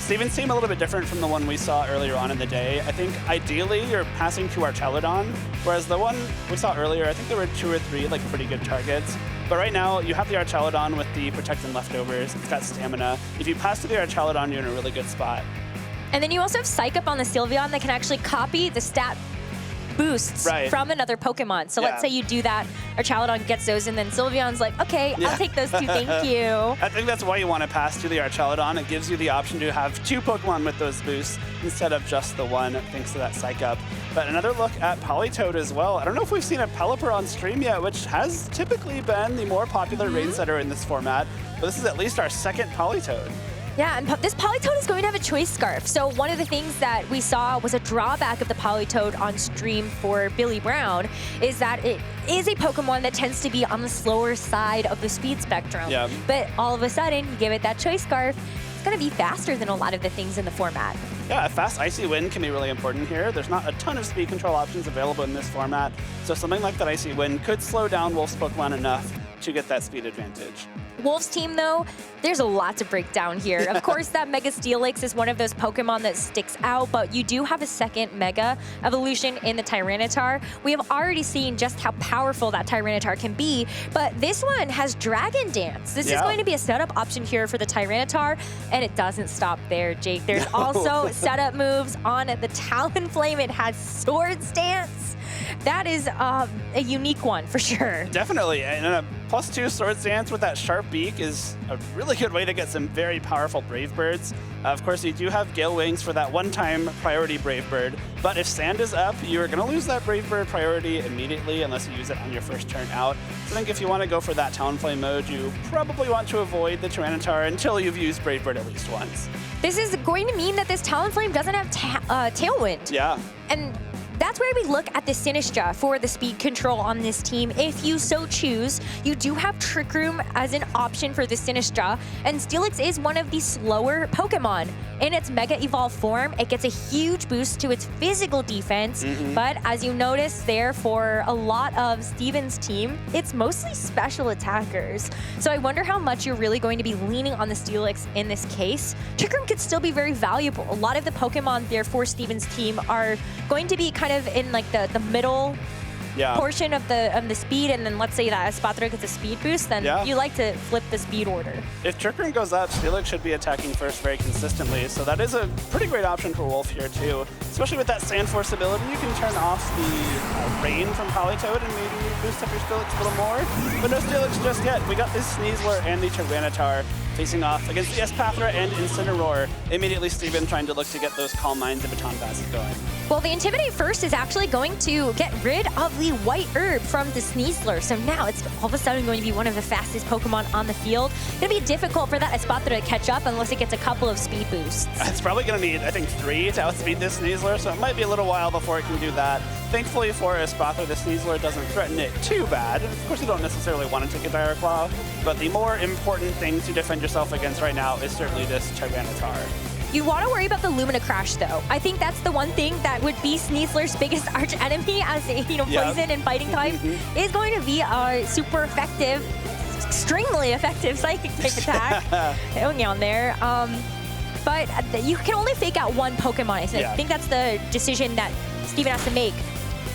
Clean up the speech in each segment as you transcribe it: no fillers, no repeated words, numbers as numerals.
Steven's team a little bit different from the one we saw earlier on in the day. I think ideally you're passing to Archelodon, whereas the one we saw earlier, I think there were 2 or 3 like pretty good targets. But right now, you have the Archelodon with the Protect and Leftovers. It's got stamina. If you pass to the Archelodon, you're in a really good spot. And then you also have Psych Up on the Sylveon that can actually copy the stat boosts from another Pokemon. So let's say you do that, Archelodon gets those, and then Sylveon's like, okay, I'll take those 2, thank you. I think that's why you want to pass to the Archelodon. It gives you the option to have 2 Pokemon with those boosts instead of just the one, thanks to that Psych Up. But another look at Politoed as well. I don't know if we've seen a Pelipper on stream yet, which has typically been the more popular rain setter in this format, but this is at least our 2nd Politoed. Yeah, and this Politoed is going to have a Choice Scarf. So one of the things that we saw was a drawback of the Politoed on stream for Billy Brown is that it is a Pokemon that tends to be on the slower side of the speed spectrum. Yeah. But all of a sudden, you give it that Choice Scarf, it's going to be faster than a lot of the things in the format. Yeah, a fast Icy Wind can be really important here. There's not a ton of speed control options available in this format, so something like that Icy Wind could slow down Wolfe's Pokemon enough to get that speed advantage. Wolfe's team, though, there's a lot to break down here. Of course, that Mega Steelix is one of those Pokemon that sticks out, but you do have a 2nd Mega Evolution in the Tyranitar. We have already seen just how powerful that Tyranitar can be, but this one has Dragon Dance. This is going to be a setup option here for the Tyranitar, and it doesn't stop there, Jake. There's also setup moves on the Talonflame. It has Swords Dance. That is a unique one for sure. Definitely, and a +2 Swords Dance with that sharp beak is a really good way to get some very powerful Brave Birds. Of course, you do have Gale Wings for that one-time priority Brave Bird, but if Sand is up, you're going to lose that Brave Bird priority immediately unless you use it on your first turn out. So I think if you want to go for that Talonflame mode, you probably want to avoid the Tyranitar until you've used Brave Bird at least once. This is going to mean that this Talonflame doesn't have Tailwind. Yeah. And that's where we look at the Sinistra for the speed control on this team. If you so choose, you do have Trick Room as an option for the Sinistra, and Steelix is one of the slower Pokemon. In its Mega Evolve form, it gets a huge boost to its physical defense, but as you notice there for a lot of Steven's team, it's mostly special attackers. So I wonder how much you're really going to be leaning on the Steelix in this case. Trick Room could still be very valuable. A lot of the Pokemon there for Steven's team are going to be kind of in like the middle portion of the speed, and then let's say that Espathra gets a speed boost, then you like to flip the speed order. If Trick Room goes up, Steelix should be attacking first very consistently, so that is a pretty great option for Wolfe here too. Especially with that Sand Force ability, you can turn off the Rain from Politoed and maybe boost up your Steelix a little more. But no Steelix just yet. We got this Sneasler and the Tyranitar facing off against the Espathra and Incineroar. Immediately Steven trying to look to get those Calm Minds and Baton Passes going. Well, the Intimidate first is actually going to get rid of the White Herb from the Sneasler. So now it's all of a sudden going to be one of the fastest Pokemon on the field. It's going to be difficult for that Espathra to catch up unless it gets a couple of speed boosts. It's probably going to need, I think, 3 to outspeed this Sneasler, so it might be a little while before it can do that. Thankfully for Espathra, the Sneasler doesn't threaten it too bad. Of course, you don't necessarily want to take a Dire Claw, but the more important thing to defend yourself against right now is certainly this Tyranitar. You want to worry about the Lumina Crash, though. I think that's the one thing that would be Sneasler's biggest arch enemy as a poison and fighting type is going to be a super effective, extremely effective psychic type attack. Only on there. But you can only fake out one Pokemon. I think that's the decision that Steven has to make.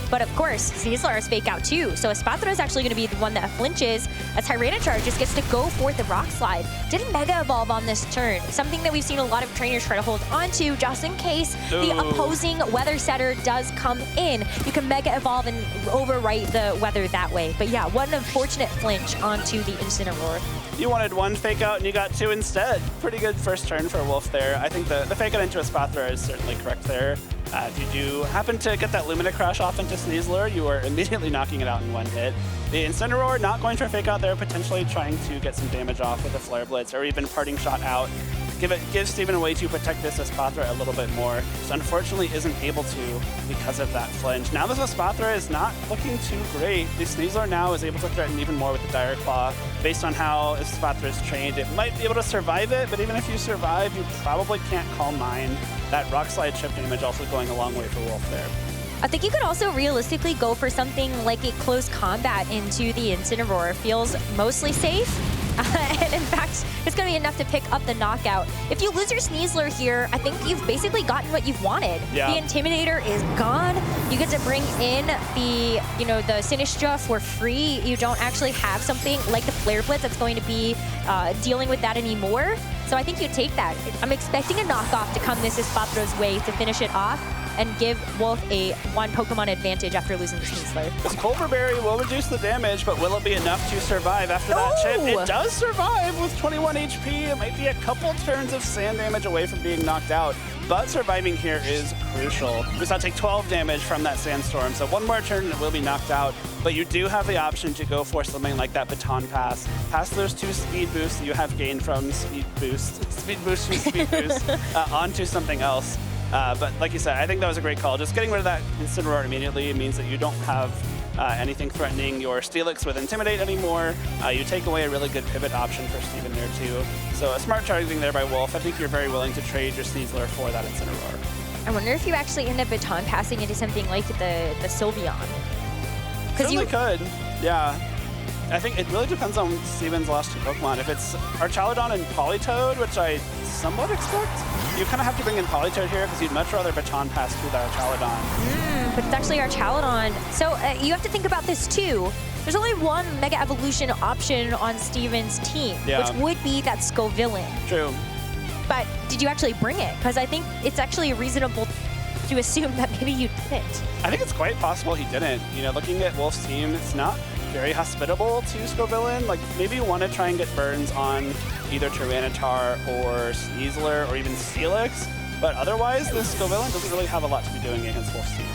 But of course, Sneasler has fake out too. So Espathra is actually going to be the one that flinches as Tyranitar just gets to go for the Rock Slide. Didn't Mega Evolve on this turn. Something that we've seen a lot of trainers try to hold onto just in case the opposing Weather Setter does come in. You can Mega Evolve and overwrite the weather that way. But yeah, what an unfortunate flinch onto the Incineroar. You wanted one fake out and you got 2 instead. Pretty good first turn for Wolfe there. I think the fake out into Espathra is certainly correct there. If you do happen to get that Lumina Crash off into Sneasler, you are immediately knocking it out in one hit. The Incineroar not going for a fake out there, potentially trying to get some damage off with a Flare Blitz or even Parting Shot out. Give Steven a way to protect this Espathra a little bit more. So unfortunately isn't able to because of that flinch. Now this Espathra is not looking too great. The Sneasler now is able to threaten even more with the Dire Claw. Based on how Espathra is trained, it might be able to survive it, but even if you survive, you probably can't Calm Mind. That Rock Slide chip damage also going a long way for Wolfe there. I think you could also realistically go for something like a close combat into the Incineroar. Feels mostly safe. And in fact, it's going to be enough to pick up the knockout. If you lose your Sneasler here, I think you've basically gotten what you've wanted. Yeah. The Intimidator is gone. You get to bring in the, the Sinistra for free. You don't actually have something like the Flare Blitz that's going to be dealing with that anymore. So I think you take that. I'm expecting a knockoff to come this Espatra's way to finish it off and give Wolfe a 1 Pokemon advantage after losing the Sneasler. This Culver Berry will reduce the damage, but will it be enough to survive after that chip? It does survive with 21 HP. It might be a couple turns of sand damage away from being knocked out, but surviving here is crucial. We saw it take 12 damage from that sandstorm, so 1 more turn and it will be knocked out, but you do have the option to go for something like that Baton Pass. Pass those 2 speed boosts that you have gained from speed boost onto something else. But like you said, I think that was a great call. Just getting rid of that Incineroar immediately means that you don't have anything threatening your Steelix with Intimidate anymore. You take away a really good pivot option for Steven there too. So a smart targeting there by Wolfe. I think you're very willing to trade your Sneasler for that Incineroar. I wonder if you actually end up baton passing into something like the Sylveon. Certainly could, yeah. I think it really depends on Steven's last 2 Pokemon. If it's Archaludon and Politoed, which I somewhat expect, you kind of have to bring in Politoed here because you'd much rather Baton Pass through the Archaludon. But it's actually Archaludon. So you have to think about this too. There's only 1 Mega Evolution option on Steven's team, which would be that Scovillain. True. But did you actually bring it? Because I think it's actually reasonable to assume that maybe you didn't. I think it's quite possible he didn't. Looking at Wolfe's team, it's not very hospitable to Scovillain. Like, maybe you want to try and get burns on either Tyranitar or Sneasler or even Steelix, but otherwise, this Scovillain doesn't really have a lot to be doing against Wolfe's team.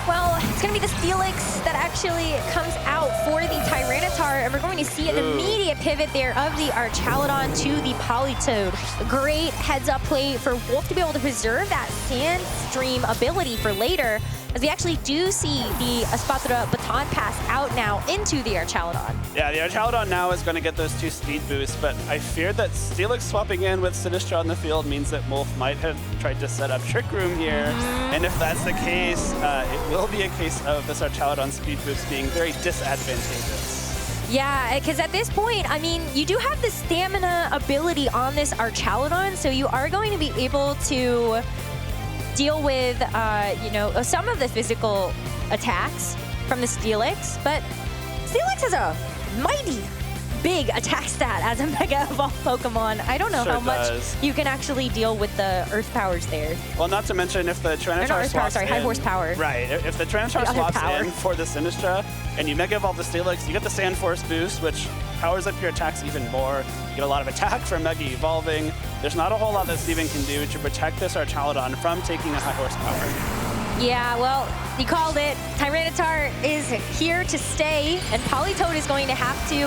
Well, it's going to be the Steelix that actually comes out for the Tyranitar, and we're going to see an immediate pivot there of the Archaludon to the Politoed. Great heads-up play for Wolfe to be able to preserve that Sand Stream ability for later, as we actually do see the Espatra Baton Pass out now into the Archaludon. Yeah, the Archaludon now is going to get those 2 speed boosts, but I fear that Steelix swapping in with Sinistra on the field means that Wolfe might have tried to set up Trick Room here, and if that's the case, it will be a case of this Archaludon speed boost being very disadvantageous. Yeah, because at this point, I mean, you do have the stamina ability on this Archaludon, so you are going to be able to deal with, some of the physical attacks from the Steelix, but Steelix has a mighty big attack stat as a Mega Evolved Pokemon. I don't know how much you can actually deal with the Earth powers there. Well, not to mention if the Tyranitar swaps in, high horsepower. Right, if the Tyranitar swaps in for the Sinistra and you Mega Evolve the Steelix, you get the Sand Force boost, which powers up your attacks even more. You get a lot of attack from Mega Evolving. There's not a whole lot that Steven can do to protect this Archaludon from taking a high horsepower. Yeah, well, you called it. Tyranitar is here to stay, and Politoed is going to have to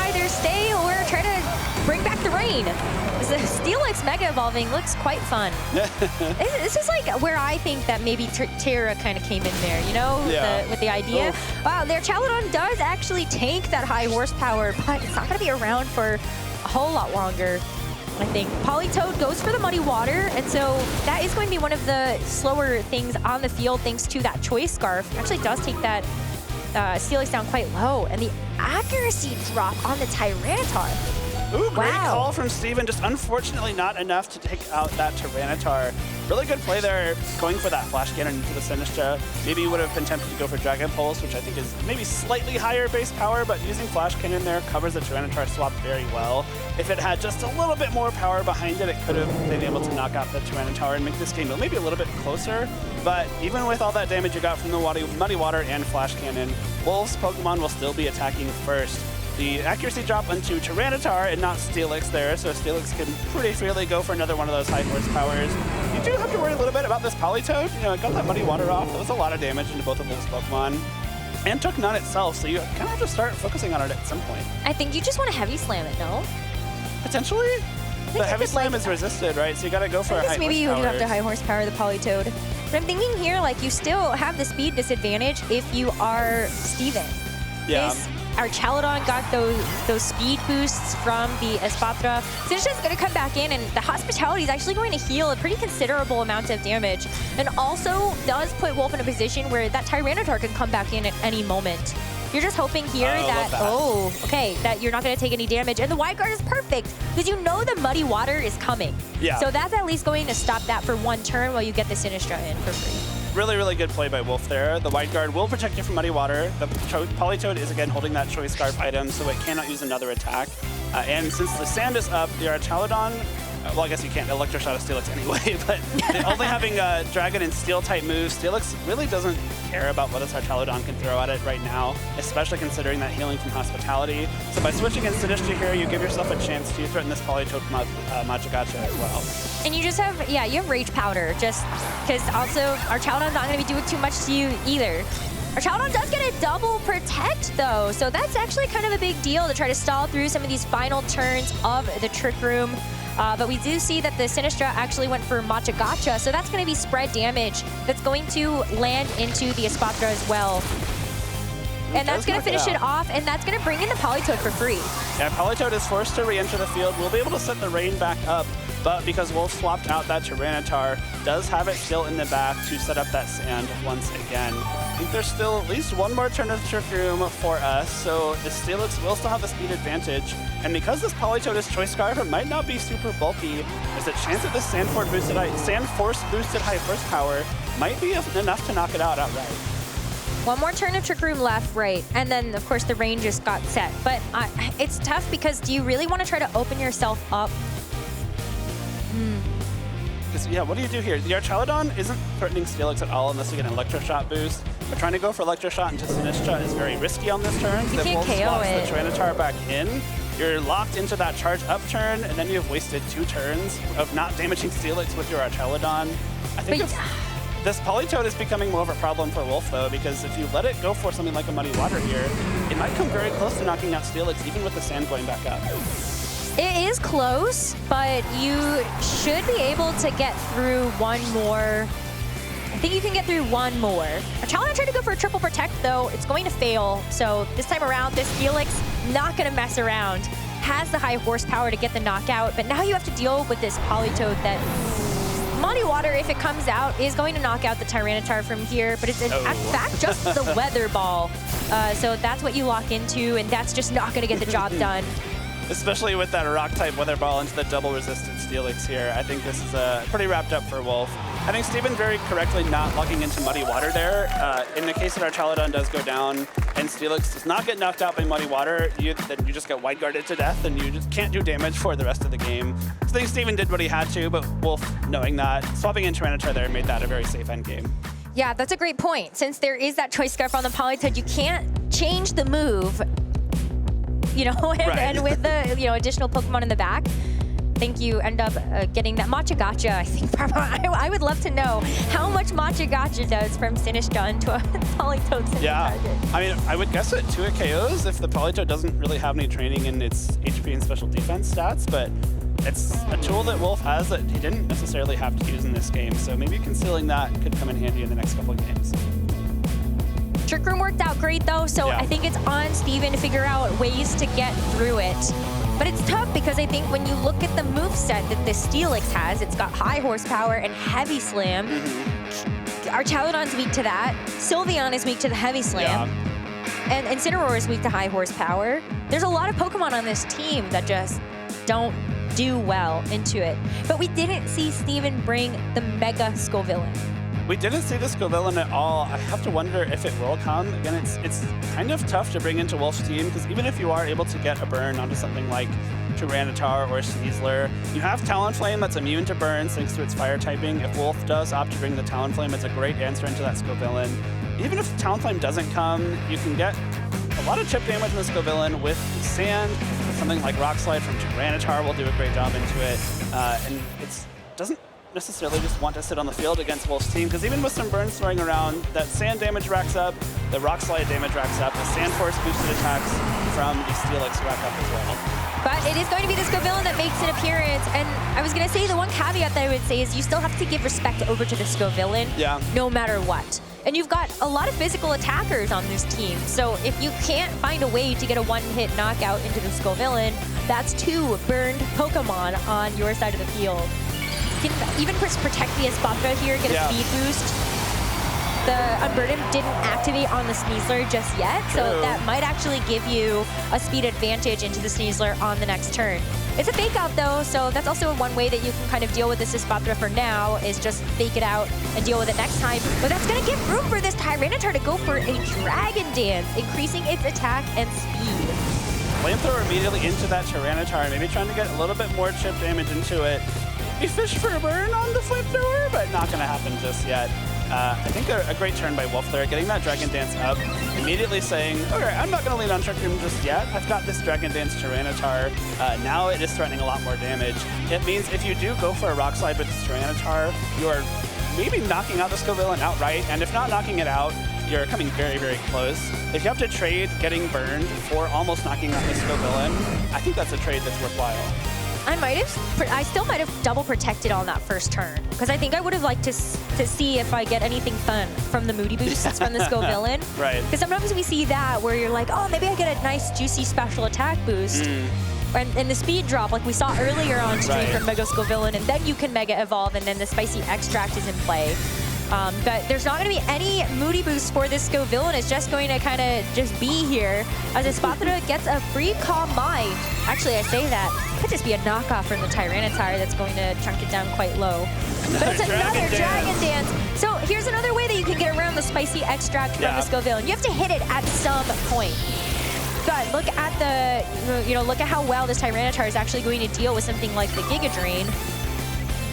either stay or try to bring back the rain. The Steelix Mega Evolving looks quite fun. This is like where I think that maybe Terra kind of came in there, with the idea. Wow, their Archaludon does actually tank that high horsepower, but it's not going to be around for a whole lot longer. I think Politoed goes for the Muddy Water, and so that is going to be one of the slower things on the field thanks to that Choice Scarf. It actually does take that Steelix down quite low, and the accuracy drop on the Tyranitar. Ooh, great call from Steven. Just unfortunately not enough to take out that Tyranitar. Really good play there, going for that Flash Cannon into the Sinistra. Maybe you would have been tempted to go for Dragon Pulse, which I think is maybe slightly higher base power, but using Flash Cannon there covers the Tyranitar swap very well. If it had just a little bit more power behind it, it could have been able to knock out the Tyranitar and make this game maybe a little bit closer. But even with all that damage you got from the Muddy Water and Flash Cannon, Wolfe's Pokemon will still be attacking first. The accuracy drop onto Tyranitar and not Steelix there, so Steelix can pretty freely go for another one of those high horsepowers. You do have to worry a little bit about this Politoed. It got that Muddy Water off. That was a lot of damage into both of Wolfe's Pokemon. And took none itself, so you kind of have to start focusing on it at some point. I think you just want to Heavy Slam it, no? Potentially? The Heavy Slam is resisted, right? So you got to go for a high horsepower. Maybe you do have to high horsepower the Politoed. But I'm thinking here, you still have the speed disadvantage if you are Steven. Yeah. Archaludon got those speed boosts from the Espatra. Sinistra's going to come back in, and the Hospitality is actually going to heal a pretty considerable amount of damage, and also does put Wolfe in a position where that Tyranitar can come back in at any moment. You're just hoping here that you're not going to take any damage. And the wide guard is perfect because you know the muddy water is coming. Yeah. So that's at least going to stop that for one turn while you get the Sinistra in for free. Really, really good play by Wolfe there. The wide guard will protect you from muddy water. The Politoed is again holding that choice scarf item, so it cannot use another attack. And since the sand is up, the Archaludon, well, I guess you can't Electroshot a Steelix anyway, but only having Dragon and Steel type moves, Steelix really doesn't care about what this Archaludon can throw at it right now, especially considering that healing from Hospitality. So by switching in Sinistra here, you give yourself a chance to threaten this Politoed Machagacha as well. And you just have, you have Rage Powder, just because also Archaludon's not going to be doing too much to you either. Archaludon does get a double protect though, so that's actually kind of a big deal to try to stall through some of these final turns of the Trick Room. But we do see that the Sinistra actually went for Machagacha, so that's going to be spread damage that's going to land into the Espatra as well. And that's going to finish it off, and that's going to bring in the Politoed for free. Yeah, Politoed is forced to re-enter the field. We'll be able to set the rain back up, but because Wolfe swapped out that Tyranitar, does have it still in the back to set up that sand once again. I think there's still at least one more turn of Trick Room for us, so the Steelix will still have the speed advantage. And because this Politoed is Choice Scarf, it might not be super bulky. There's a chance that this Sand Force boosted high horsepower might be enough to knock it out outright. One more turn of Trick Room left, right, and then of course the rain just got set. But it's tough because do you really want to try to open yourself up? Yeah, what do you do here? The Archaludon isn't threatening Steelix at all unless you get an Electroshock boost. But trying to go for Electroshock into Sinistra is very risky on this turn. You can't KO it. The Tyranitar back in. You're locked into that charge up turn, and then you've wasted 2 turns of not damaging Steelix with your Archaludon. I think this Politoed is becoming more of a problem for Wolfe, though, because if you let it go for something like a Muddy Water here, it might come very close to knocking out Steelix, even with the sand going back up. It is close, but you should be able to get through one more. I think you can get through one more. Archaludon tried to go for a triple protect, though. It's going to fail. So this time around, this Steelix not going to mess around. Has the high horsepower to get the knockout, but now you have to deal with this Politoed that Muddy Water, if it comes out, is going to knock out the Tyranitar from here, but it's in fact just the Weather Ball. So that's what you lock into, and that's just not going to get the job done. Especially with that Rock-type Weather Ball into the double-resistant Steelix here. I think this is pretty wrapped up for Wolfe. I think Steven very correctly not locking into Muddy Water there. In the case that Archaludon does go down and Steelix does not get knocked out by Muddy Water, then you just get wide guarded to death and you just can't do damage for the rest of the game. So I think Steven did what he had to, but Wolfe, knowing that, swapping in Tyranitar there made that a very safe end game. Yeah, that's a great point. Since there is that Choice Scarf on the Politoed, you can't change the move, you know, and with the additional Pokemon in the back, I think you end up getting that Machagacha. I think I would love to know how much Machagacha does from Sinistra into a Politoed Sinistra target. I mean, I would guess it 2 KOs if the Politoed doesn't really have any training in its HP and special defense stats, but it's a tool that Wolfe has that he didn't necessarily have to use in this game, so maybe concealing that could come in handy in the next couple of games. Trick Room worked out great though, so I think it's on Steven to figure out ways to get through it. But it's tough because I think when you look at the moveset that the Steelix has, it's got high horsepower and heavy slam. Archaludon's weak to that. Sylveon is weak to the heavy slam. And Incineroar is weak to high horsepower. There's a lot of Pokemon on this team that just don't do well into it. But we didn't see Steven bring the Mega Scovillain. We didn't see the Scovillain at all. I have to wonder if it will come. Again, it's kind of tough to bring into Wolfe's team because even if you are able to get a burn onto something like Tyranitar or Sneasler, you have Talonflame that's immune to burns thanks to its fire typing. If Wolfe does opt to bring the Talonflame, it's a great answer into that Scovillain. Even if Talonflame doesn't come, you can get a lot of chip damage in the Scovillain with sand. Something like Rock Slide from Tyranitar will do a great job into it. And it doesn't necessarily just want to sit on the field against Wolfe's team, because even with some burns throwing around, that sand damage racks up, the Rock Slide damage racks up, the Sand Force boosted attacks from the Steelix rack up as well. But it is going to be the Scovillain that makes an appearance, and I was going to say the one caveat that I would say is you still have to give respect over to the Scovillain, no matter what. And you've got a lot of physical attackers on this team, so if you can't find a way to get a one-hit knockout into the Scovillain, that's 2 burned Pokemon on your side of the field. You can even protect the Espatra here, get a speed boost. the Unburden didn't activate on the Sneasler just yet, so that might actually give you a speed advantage into the Sneasler on the next turn. It's a fake out though, so that's also one way that you can kind of deal with this Espathra for now, is just fake it out and deal with it next time. But that's gonna give room for this Tyranitar to go for a Dragon Dance, increasing its attack and speed. Flamethrower immediately into that Tyranitar, maybe trying to get a little bit more chip damage into it. He fished for a burn on the Flamethrower, but not gonna happen just yet. I think a great turn by Wolfe there, getting that Dragon Dance up, immediately saying, okay, I'm not going to lean on Trick Room just yet. I've got this Dragon Dance Tyranitar. Now it is threatening a lot more damage. It means if you do go for a Rock Slide with this Tyranitar, you are maybe knocking out the Scovillain outright, and if not knocking it out, you're coming very, very close. If you have to trade getting burned for almost knocking out the Scovillain, I think that's a trade that's worthwhile. I still might have double protected on that first turn, because I think I would have liked to see if I get anything fun from the Moody boosts from the Scovillain. Right. Because sometimes we see that where you're like, oh, maybe I get a nice juicy special attack boost. And the speed drop, like we saw earlier on stream from Mega Scovillain, and then you can Mega Evolve, and then the Spicy Extract is in play. But there's not going to be any Moody boosts for this Scovillain. It's just going to kind of just be here as Espathra gets a free Calm Mind. Actually, I say that. Could just be a knockoff from the Tyranitar that's going to chunk it down quite low. But it's another Dragon Dance. So here's another way that you can get around the Spicy Extract from the Scovillain. You have to hit it at some point. But look at the, look at how well this Tyranitar is actually going to deal with something like the Giga Drain.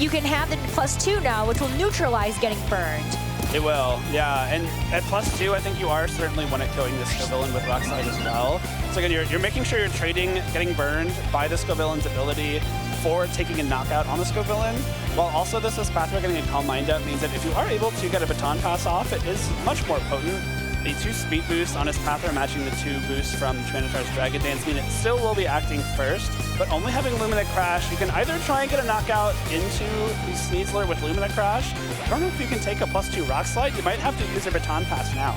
You can have the +2 now, which will neutralize getting burned. It will, yeah. And at +2, I think you are certainly one at killing this Scovillain with Rock Slide as well. So again, you're making sure you're trading getting burned by the Scovillain's ability for taking a knockout on the Scovillain, while also this Espathra getting a Calm Mind up means that if you are able to get a Baton Pass off, it is much more potent. The 2 speed boosts on Espathra matching the 2 boosts from Tyranitar's Dragon Dance mean it still will be acting first, but only having Lumina Crash, you can either try and get a knockout into the Sneasler with Lumina Crash. I don't know if you can take a +2 Rock Slide. You might have to use a Baton Pass now.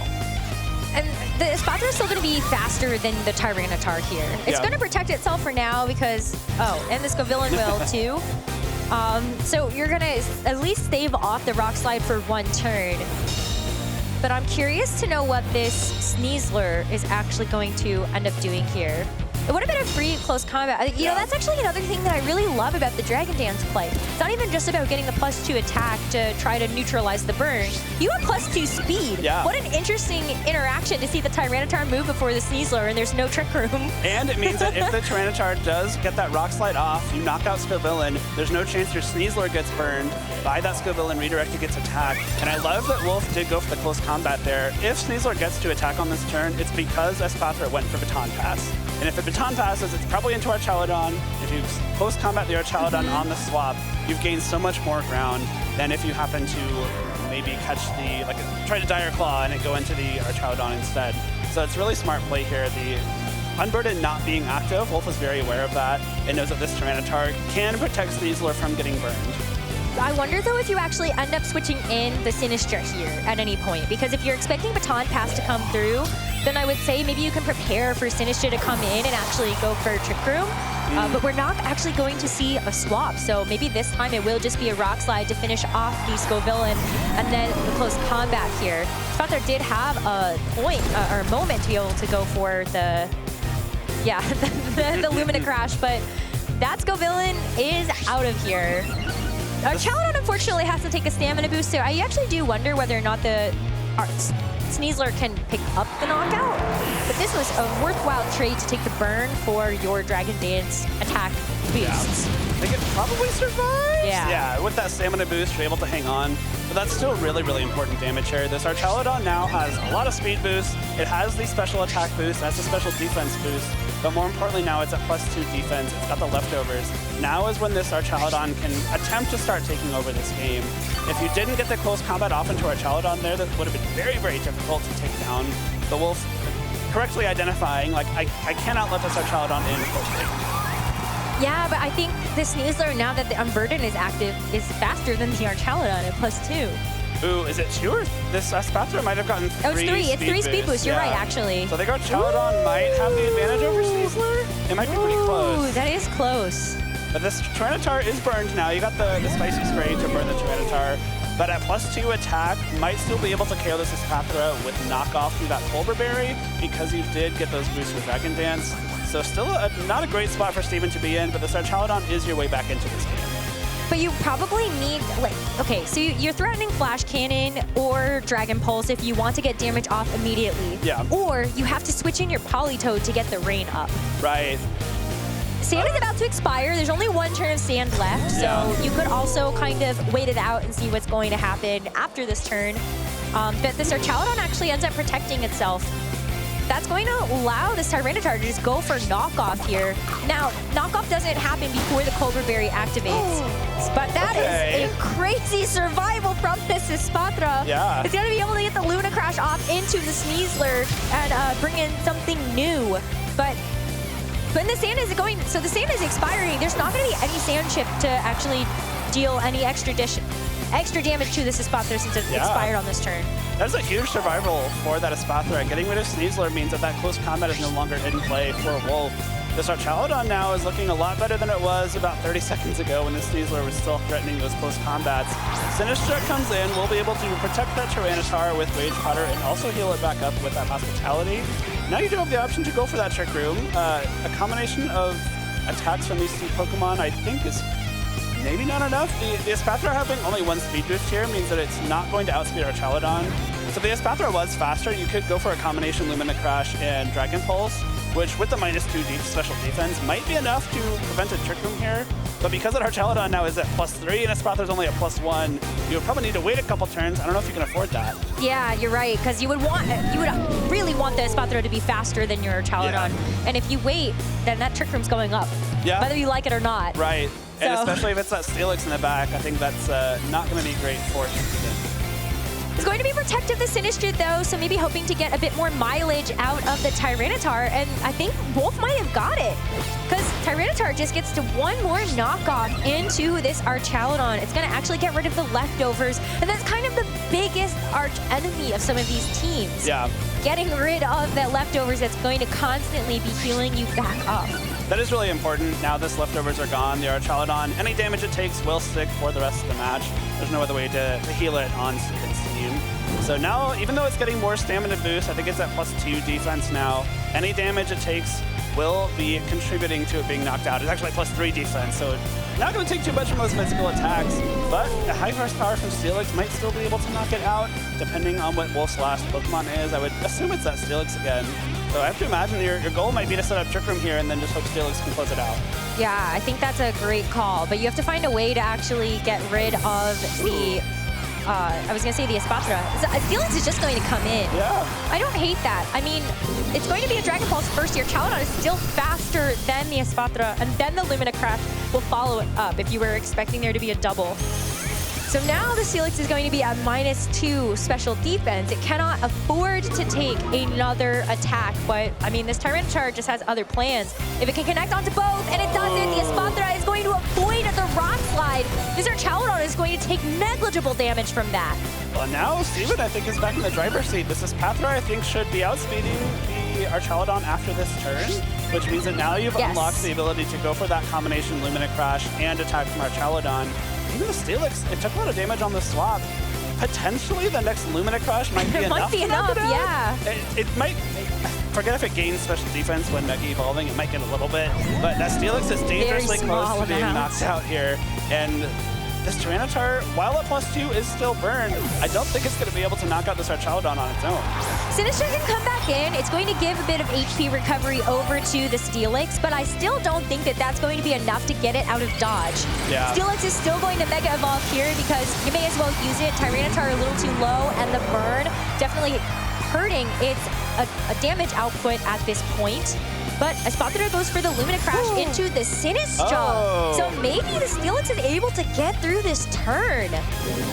And the Espathra is still going to be faster than the Tyranitar here. It's going to protect itself for now because, and the Scovillain will too. So you're going to at least stave off the Rock Slide for 1 turn. But I'm curious to know what this Sneasler is actually going to end up doing here. It would have been a free close combat. You know, that's actually another thing that I really love about the Dragon Dance play. It's not even just about getting the +2 attack to try to neutralize the burn. You have +2 speed. Yeah. What an interesting interaction to see the Tyranitar move before the Sneasler, and there's no Trick Room. And it means that if the Tyranitar does get that Rock Slide off, you knock out Scovillain, there's no chance your Sneasler gets burned by that Scovillain redirected gets attacked. And I love that Wolfe did go for the close combat there. If Sneasler gets to attack on this turn, it's because Espathra went for Baton Pass. And if the Baton passes, it's probably into Archaludon. If you close combat the Archaludon on the swap, you've gained so much more ground than if you happen to maybe catch the, try to Dire Claw and it go into the Archaludon instead. So it's really smart play here. The Unburden not being active, Wolfe is very aware of that and knows that this Tyranitar can protect Sneasler from getting burned. I wonder, though, if you actually end up switching in the Sinistra here at any point. Because if you're expecting Baton Pass to come through, then I would say maybe you can prepare for Sinistra to come in and actually go for Trick Room. But we're not actually going to see a swap. So maybe this time it will just be a Rock Slide to finish off the Scovillain and then the close combat here. Espathra did have a point or a moment to be able to go for the, the Lumina Crash, but that Scovillain is out of here. Archaludon unfortunately has to take a stamina boost, so I actually do wonder whether or not the Sneasler can pick up the knockout. But this was a worthwhile trade to take the burn for your Dragon Dance attack boosts. I think it probably survives. Yeah, with that stamina boost, you're able to hang on. But that's still really, really important damage here. This Archaludon now has a lot of speed boost. It has the special attack boost, it has the special defense boost. But more importantly now, it's at +2 defense. It's got the leftovers. Now is when this Archaludon can attempt to start taking over this game. If you didn't get the close combat off into Archaludon there, that would have been very, very difficult to take down. The Wolfe correctly identifying, I cannot let this Archaludon in quickly. Yeah, but I think the Sneasler, now that the Unburden is active, is faster than the Archaludon at +2. Ooh, is it 2 or this Espathra might have gotten 3? Oh, it's 3. It's 3 speed boosts. You're right, actually. So I think Archaludon might have the advantage over Sneasler. It might be pretty close. Ooh, that is close. But this Tyranitar is burned now. You got the Spicy Spray to burn the Tyranitar. but at +2 attack, might still be able to KO this Espathra with knockoff through that Colbur Berry because you did get those boosts with Dragon Dance. So still not a great spot for Steven to be in, but the Sarchaludon is your way back into this game. But you probably need, like, okay, so you're threatening Flash Cannon or Dragon Pulse if you want to get damage off immediately. Yeah. Or you have to switch in your Politoed to get the rain up. Right. Sand is about to expire. There's only one turn of Sand left, so you could also kind of wait it out and see what's going to happen after this turn. But the Sarchaludon actually ends up protecting itself. That's going to allow the Tyranitar to just go for knockoff here. Now, knockoff doesn't happen before the Colbur Berry activates, but that is a crazy survival from this Espathra. Yeah. It's going to be able to get the Luna Crash off into the Sneasler and bring in something new. But when the Sand is going, so the Sand is expiring, there's not going to be any Sand Chip to actually deal any extra damage to this Espathra since it expired on this turn. That's a huge survival for that Espathra. Getting rid of Sneasler means that close combat is no longer in play for Wolfe. The Sarchaludon now is looking a lot better than it was about 30 seconds ago when the Sneasler was still threatening those close combats. Sinistra comes in, we'll be able to protect that Tyranitar with Rage Powder and also heal it back up with that Hospitality. Now you do have the option to go for that Trick Room. A combination of attacks from these two Pokemon I think is maybe not enough. The Espathra having only one speed boost here means that it's not going to outspeed our Chaludon. So if the Espathra was faster, you could go for a combination Lumina Crash and Dragon Pulse, which with the -2 special defense might be enough to prevent a Trick Room here. But because our Chaludon now is at +3 and Espathra's only at +1, you would probably need to wait a couple turns. I don't know if you can afford that. Yeah, you're right, because you would really want the Espathra to be faster than your Chaludon. And if you wait, then that Trick Room's going up, whether you like it or not. Right. And especially if it's that Steelix in the back, I think that's not going to be great for Steven. It's going to be protective, the Sinistra, though, so maybe hoping to get a bit more mileage out of the Tyranitar, and I think Wolfe might have got it, because Tyranitar just gets to one more knockoff into this Archaludon. It's going to actually get rid of the leftovers, and that's kind of the biggest arch enemy of some of these teams. Yeah. Getting rid of that leftovers that's going to constantly be healing you back up. That is really important. Now this leftovers are gone, the Archaludon, any damage it takes will stick for the rest of the match. There's no other way to heal it on Steven's team. So now, even though it's getting more stamina boost, I think it's at +2 defense now. Any damage it takes will be contributing to it being knocked out. It's actually +3 defense, so not going to take too much from those physical attacks, but a high horsepower from Steelix might still be able to knock it out, depending on what Wolfe's last Pokemon is. I would assume it's that Steelix again. So I have to imagine your goal might be to set up Trick Room here and then just hope Steelix can close it out. Yeah, I think that's a great call, but you have to find a way to actually get rid of the I was going to say the Espathra. Steelix is just going to come in. Yeah. I don't hate that. I mean, it's going to be a Dragon Pulse first. Your Chaludon is still faster than the Espathra, and then the Lumina Crash will follow it up if you were expecting there to be a double. So now the Steelix is going to be at -2 special defense. It cannot afford to take another attack, but I mean, this Tyranitar just has other plans. If it can connect onto both, and it doesn't, the Espathra is going to avoid the Rock Slide. This Chaludon is going to take negligible damage from that. Well, now Steven, I think, is back in the driver's seat. This Espathra, I think, should be outspeeding the Archaludon after this turn, which means that now you've unlocked the ability to go for that combination Lumina Crash and attack from Archaludon. Even the Steelix, it took a lot of damage on the swap. Potentially, the next Lumina Crash might be enough. Might be enough, yeah. It might. Forget if it gains special defense when Mega Evolving. It might get a little bit, but that Steelix is dangerously close to being knocked out here. And this Tyranitar, while at +2 is still burned, I don't think it's going to be able to knock out this Archaludon on its own. Sinistra can come back in. It's going to give a bit of HP recovery over to the Steelix, but I still don't think that that's going to be enough to get it out of dodge. Yeah. Steelix is still going to Mega Evolve here because you may as well use it. Tyranitar a little too low, and the burn definitely hurting its a damage output at this point. But Espathra goes for the Lumina Crash into the Sinistra. So maybe the Steelix is able to get through this turn.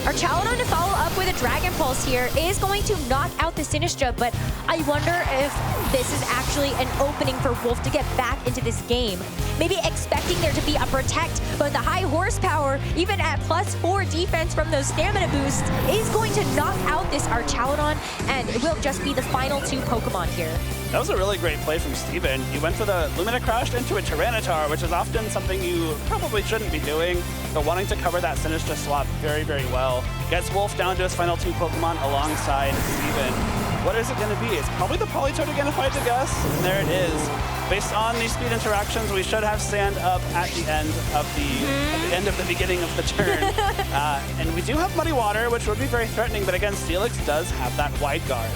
Archaludon to follow up with a Dragon Pulse here is going to knock out the Sinistra, but I wonder if this is actually an opening for Wolfe to get back into this game. Maybe expecting there to be a Protect, but the high horsepower, even at +4 defense from those stamina boosts, is going to knock out this Archaludon, and it will just be the final 2 Pokemon here. That was a really great play from Steven. You went for the Lumina Crash into a Tyranitar, which is often something you probably shouldn't be doing, but wanting to cover that Sinistra swap very, very well. Gets Wolfe down to his final 2 Pokemon alongside Steven. What is it going to be? It's probably the Politoed again, if I had to guess. And there it is. Based on these speed interactions, we should have Sand up at the end of the beginning of the turn. And we do have Muddy Water, which would be very threatening, but again, Steelix does have that Wide Guard.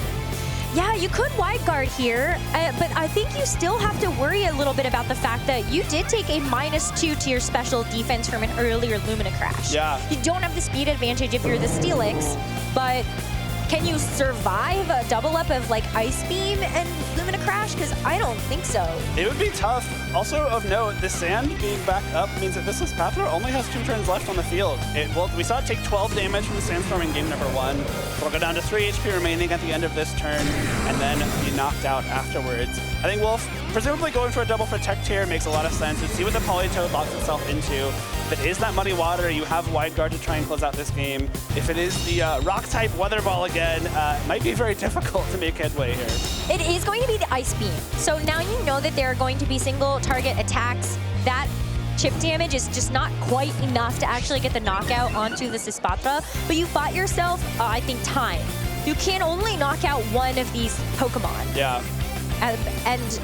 Yeah, you could Wide Guard here, but I think you still have to worry a little bit about the fact that you did take a -2 to your special defense from an earlier Lumina Crash. Yeah. You don't have the speed advantage if you're the Steelix, but can you survive a double up of like Ice Beam and Lumina Crash? Because I don't think so. It would be tough. Also of note, the Sand being back up means that this Espathra only has 2 turns left on the field. We saw it take 12 damage from the Sandstorm in game number 1. It'll go down to 3 HP remaining at the end of this turn, and then be knocked out afterwards. I think Wolfe, presumably going for a double protect here, makes a lot of sense. Let's see what the Politoed locks itself into. If it is that Muddy Water, you have Wide Guard to try and close out this game. If it is the Rock-type Weather Ball again, it might be very difficult to make headway here. It is going to be the Ice Beam. So now you know that there are going to be single target attacks. That chip damage is just not quite enough to actually get the knockout onto the Espathra, but you bought yourself, I think, time. You can only knock out one of these Pokemon. Yeah. And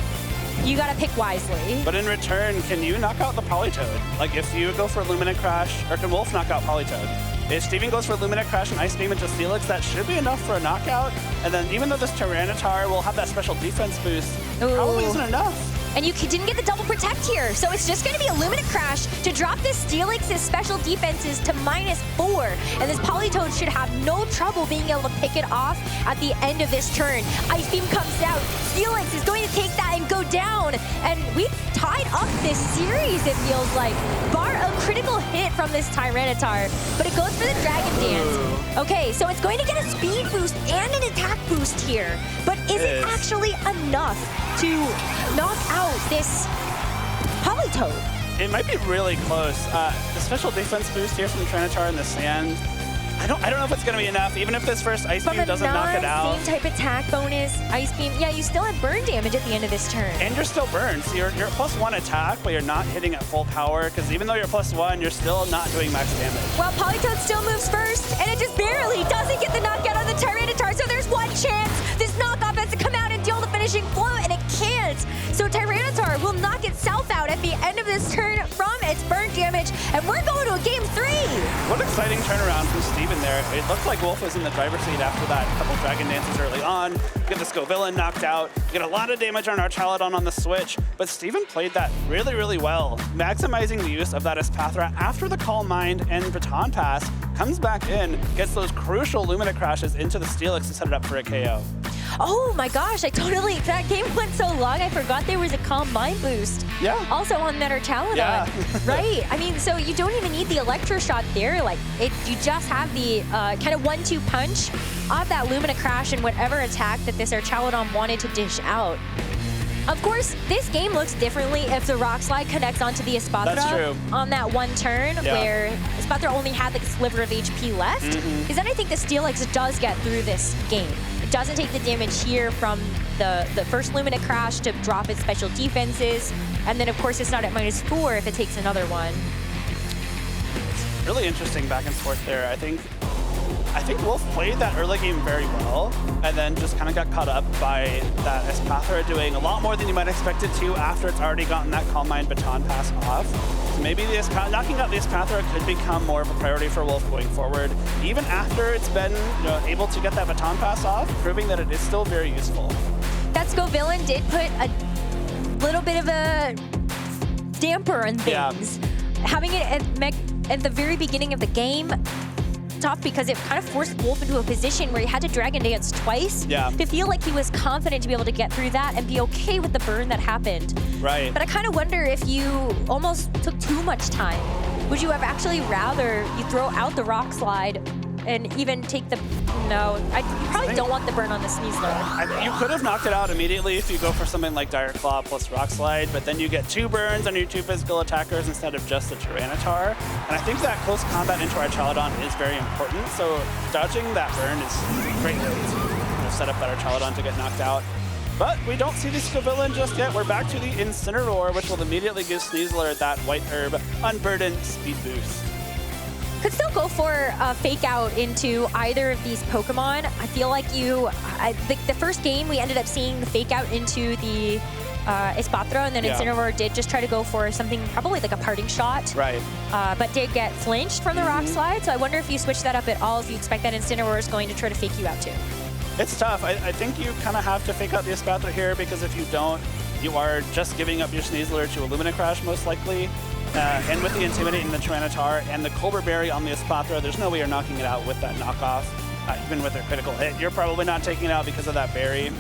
you gotta pick wisely. But in return, can you knock out the Politoed? Like if you go for Lumina Crash, or can Wolfe knock out Politoed? If Steven goes for Lumina Crash and Ice Beam into Steelix, that should be enough for a knockout. And then even though this Tyranitar will have that special defense boost, probably isn't enough. And you didn't get the double protect here, so it's just going to be a Lumina Crash to drop this Steelix's special defenses to -4. And this Politoed should have no trouble being able to pick it off at the end of this turn. Ice Beam comes out. Steelix is going to take that and go down. And we've tied up this series, it feels like. Bar a critical hit from this Tyranitar, but it goes for the Dragon Dance. Okay, so it's going to get a speed boost and an attack boost here. But is it actually enough to knock out this Politoed? It might be really close. The special defense boost here from the Tyranitar in the Sand, I don't know if it's going to be enough, even if this first Ice Beam doesn't knock it out. Same type attack bonus, Ice Beam. Yeah, you still have burn damage at the end of this turn. And you're still burned, so you're at +1 attack, but you're not hitting at full power, because even though you're +1, you're still not doing max damage. Well, Politoed still moves first, and it just barely doesn't get the knockout on the Tyranitar, so there's one chance this knockoff has to come out and deal the finishing blow, and it can't. So Tyranitar will knock itself out at the end of this turn from its burn damage, and we're going to a game 3. What an exciting turnaround from Steven there. It looked like Wolfe was in the driver's seat after that couple Dragon Dances early on. Get the Scovillain knocked out. Get a lot of damage on our Chaladon on the switch, but Steven played that really, really well, maximizing the use of that Espathra after the Calm Mind and Baton Pass, comes back in, gets those crucial Lumina Crashes into the Steelix to set it up for a KO. Oh my gosh, that game went so long, I forgot there was a Calm Mind boost. Yeah. Also on that Chaladon. Yeah. Right, I mean, so you don't even need the Electroshot there. Like, you just have the kind of 1-2 punch of that Lumina Crash and whatever attack that this Chaladon wanted to dish out. Of course, this game looks differently if the Rock Slide connects onto the Espathra on that one turn where Espathra only had like a sliver of HP left. Because then I think the Steelix does get through this game. It doesn't take the damage here from the first Lumina Crash to drop its special defenses. And then, of course, it's not at -4 if it takes another one. It's really interesting back and forth there. I think Wolfe played that early game very well, and then just kind of got caught up by that Espathra doing a lot more than you might expect it to after it's already gotten that Calm Mind Baton Pass off. So maybe knocking out the Espathra could become more of a priority for Wolfe going forward, even after it's been able to get that Baton Pass off, proving that it is still very useful. That Scovillain did put a little bit of a damper on things. Having it at the very beginning of the game, tough because it kind of forced Wolfe into a position where he had to Dragon Dance twice to feel like he was confident to be able to get through that and be okay with the burn that happened. Right. But I kind of wonder if you almost took too much time. Would you have actually rather you throw out the Rock Slide and even take the... No, you probably don't want the burn on the Sneasler. You could have knocked it out immediately if you go for something like Dire Claw plus Rock Slide, but then you get 2 burns on your 2 physical attackers instead of just the Tyranitar. And I think that close combat into our Chaladon is very important, so dodging that burn is a great way to set up that our Chaladon to get knocked out. But we don't see the Scovillain just yet. We're back to the Incineroar, which will immediately give Sneasler that White Herb Unburdened speed boost. Could still go for a fake out into either of these Pokemon. I feel like the first game we ended up seeing the fake out into the Espatra, and then Incineroar did just try to go for something probably like a parting shot. Right. But did get flinched from the Rock Slide, so I wonder if you switch that up at all, if you expect that Incineroar is going to try to fake you out too. It's tough. I think you kind of have to fake out the Espatra here, because if you don't, you are just giving up your Sneasler to a Lumina Crash most likely. And with the Intimidate and the Tyranitar and the Colbur Berry on the Espatra, there's no way you're knocking it out with that knockoff. Even with a critical hit, you're probably not taking it out because of that berry.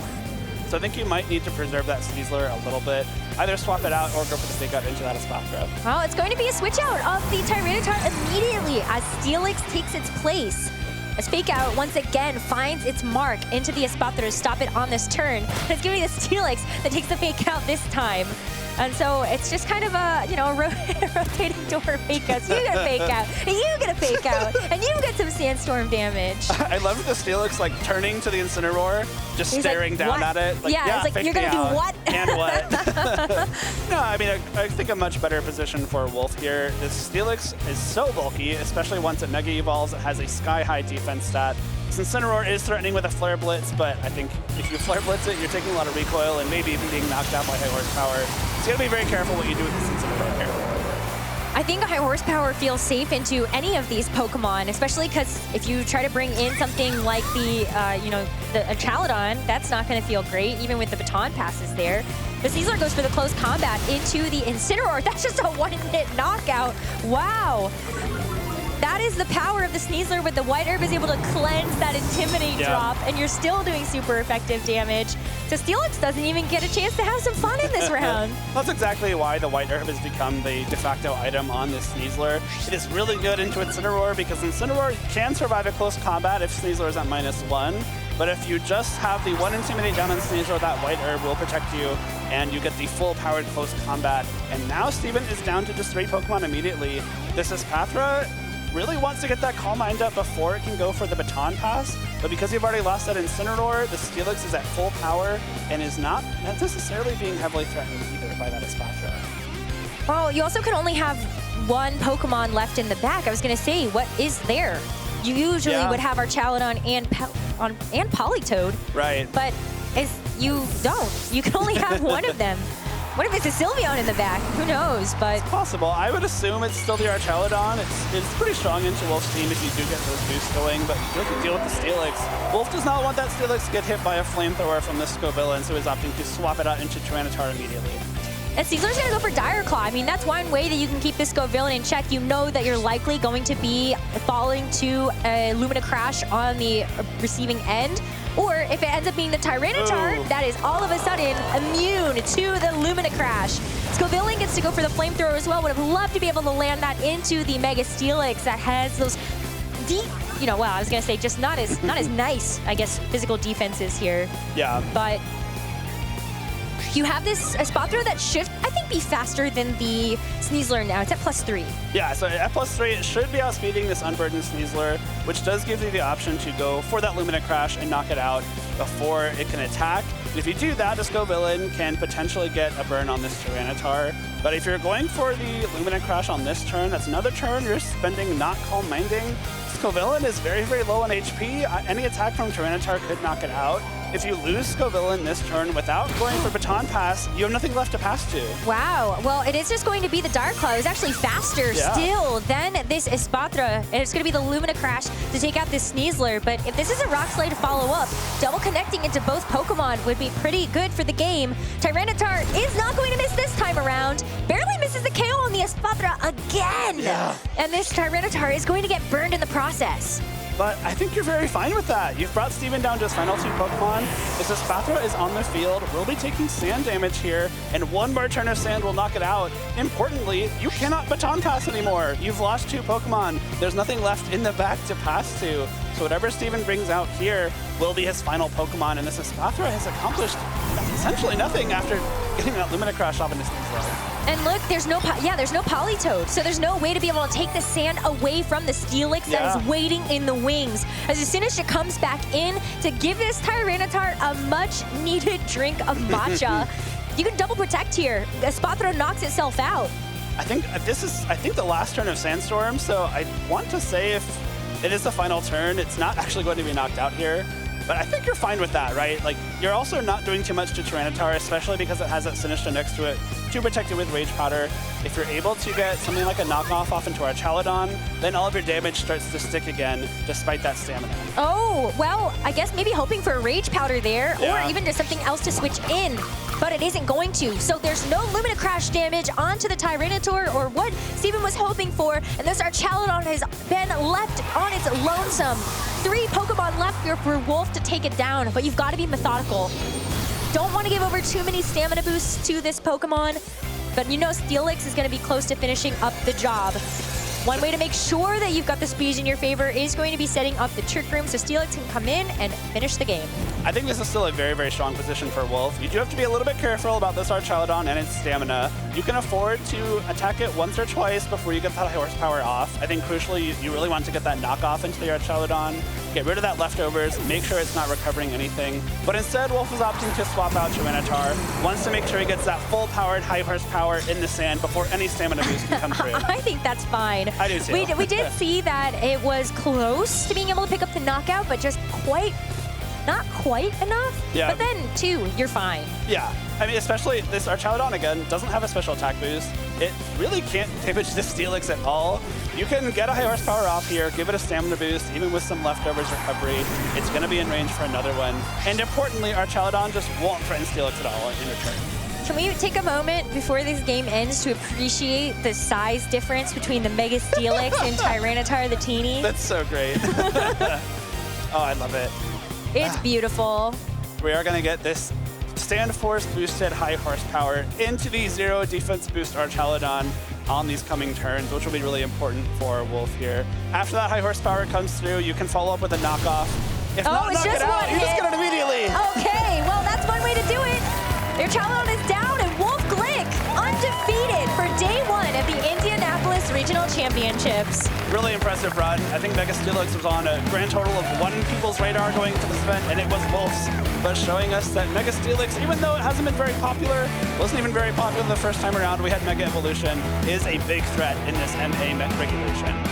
So I think you might need to preserve that Sneasler a little bit. Either swap it out or go for the fake out into that Espatra. Well, it's going to be a switch out of the Tyranitar immediately as Steelix takes its place. As fake out once again finds its mark into the Espatra to stop it on this turn. And it's going to be the Steelix that takes the fake out this time. And so it's just kind of a, rotating door fake outs. You get a fake out, and you get a fake out, and you get some sandstorm damage. I love the Steelix like turning to the Incineroar, just staring down at it. Like, yeah, it's like, you're gonna do what? And what? No, I mean, I think a much better position for Wolfe here. This Steelix is so bulky, especially once it Mega Evolves. It has a sky-high defense stat. Incineroar is threatening with a Flare Blitz, but I think if you Flare Blitz it, you're taking a lot of recoil and maybe even being knocked out by high horsepower. So you gotta be very careful what you do with this Incineroar here. I think a high horsepower feels safe into any of these Pokemon, especially because if you try to bring in something like the Chaladon, that's not going to feel great, even with the baton passes there. The Sneasler goes for the close combat into the Incineroar. That's just a one-hit knockout. Wow. That is the power of the Sneasler, with the White Herb is able to cleanse that Intimidate drop, and you're still doing super effective damage. So Steelix doesn't even get a chance to have some fun in this round. That's exactly why the White Herb has become the de facto item on this Sneasler. It is really good into Incineroar, because Incineroar can survive a close combat if Sneasler is at -1. But if you just have the one Intimidate down on Sneasler, that White Herb will protect you, and you get the full powered close combat. And now Steven is down to just 3 Pokemon immediately. This Espatra really wants to get that Calm Mind up before it can go for the Baton Pass, but because you've already lost that Incineroar, the Steelix is at full power and is not necessarily being heavily threatened either by that Espatra. Well, you also can only have 1 Pokemon left in the back. I was going to say, what is there? You usually would have our Chaladon and Politoed. Right. But you don't. You can only have one of them. What if it's a Sylveon in the back? Who knows? But it's possible. I would assume it's still the Archaladon. It's pretty strong into Wolfe's team if you do get those boosts going, but you have to deal with the Steelix. Wolfe does not want that Steelix to get hit by a flamethrower from the Scovillain, so he's opting to swap it out into Tyranitar immediately. And Steelix going to go for Dire Claw. I mean, that's one way that you can keep this Scovillain in check. You know that you're likely going to be falling to a Lumina Crash on the receiving end. Or if it ends up being the Tyranitar, that is all of a sudden immune to the Lumina Crash. Scovillain gets to go for the Flamethrower as well. Would have loved to be able to land that into the Mega Steelix that has those deep, well, I was going to say just not as nice, I guess, physical defenses here. Yeah. But you have this Espatra that should, I think, be faster than the Sneasler now. It's at +3. Yeah, so at +3, it should be outspeeding this Unburdened Sneasler, which does give you the option to go for that Lumina Crash and knock it out before it can attack. And if you do that, the Scovillain can potentially get a burn on this Tyranitar. But if you're going for the Lumina Crash on this turn, that's another turn you're spending not Calm Minding. Scovillain is very, very low on HP. Any attack from Tyranitar could knock it out. If you lose Scovillain this turn without going for Baton Pass, you have nothing left to pass to. Wow. Well, it is just going to be the Dire Claw. It's actually faster still than this Espatra. And it's going to be the Lumina Crash to take out this Sneasler. But if this is a Rock Slide to follow up, double connecting into both Pokemon would be pretty good for the game. Tyranitar is not going to miss this time around. Barely misses the KO on the Espatra again. Yeah. And this Tyranitar is going to get burned in the process. But I think you're very fine with that. You've brought Steven down to his final 2 Pokemon. This Espatra is on the field. We'll be taking sand damage here, and 1 more turn of sand will knock it out. Importantly, you cannot Baton Pass anymore. You've lost 2 Pokemon. There's nothing left in the back to pass to. So whatever Steven brings out here will be his final Pokemon, and this Espatra has accomplished essentially nothing after getting that Lumina Crash off into Steelix. And look, there's no Polytoad, so there's no way to be able to take the sand away from the Steelix that is waiting in the wings. As soon as it comes back in to give this Tyranitar a much-needed drink of matcha, you can double protect here. The Spot Throw knocks itself out. I think this is, the last turn of Sandstorm, so I want to say if it is the final turn, it's not actually going to be knocked out here. But I think you're fine with that, right? Like, you're also not doing too much to Tyranitar, especially because it has that Sinistcha next to it to protect it with Rage Powder. If you're able to get something like a knockoff off into our Chaladon, then all of your damage starts to stick again, despite that stamina. Oh, well, I guess maybe hoping for a Rage Powder there, or even just something else to switch in. But it isn't going to. So there's no Lumina Crash damage onto the Tyranitar, or what Steven was hoping for. And this our Chaladon has been left on its lonesome. 3 Pokemon left here for Wolfe to take it down, but you've got to be methodical. Don't want to give over too many stamina boosts to this Pokemon, but you know Steelix is going to be close to finishing up the job. One way to make sure that you've got the speed in your favor is going to be setting up the Trick Room so Steelix can come in and finish the game. I think this is still a very, very strong position for Wolfe. You do have to be a little bit careful about this Archaladon and its stamina. You can afford to attack it once or twice before you get that high horsepower off. I think crucially, you really want to get that knockoff into the Archaladon, get rid of that leftovers, make sure it's not recovering anything. But instead, Wolfe is opting to swap out Tyranitar, wants to make sure he gets that full-powered high horsepower in the sand before any stamina boost can come through. I think that's fine. I do too. We did see that it was close to being able to pick up the knockout, but just not quite enough. Yeah. But then, too, you're fine. Yeah. I mean, especially this Archaladon, again, doesn't have a special attack boost. It really can't damage the Steelix at all. You can get a high horsepower off here, give it a stamina boost, even with some leftovers recovery. It's going to be in range for another one. And importantly, Archaladon just won't threaten Steelix at all in return. Can we take a moment before this game ends to appreciate the size difference between the Mega Steelix and Tyranitar the Teeny? That's so great. Oh, I love it. It's beautiful. We are going to get this Stand Force boosted high horsepower into the 0 defense boost Archaladon on these coming turns, which will be really important for Wolfe here. After that high horsepower comes through, you can follow up with a knockoff. If not knock it out, you just get it immediately. Okay, well, that's one way to do it. Your Chaladon is down, and Wolfe Glick undefeated for day 1 of the Indianapolis Regional Championships. Really impressive run. I think Mega Steelix was on a grand total of 1 people's radar going into this event, and it was Wolfe's. But showing us that Mega Steelix, even though it hasn't been very popular, wasn't even very popular the first time around we had Mega Evolution, is a big threat in this MA regulation.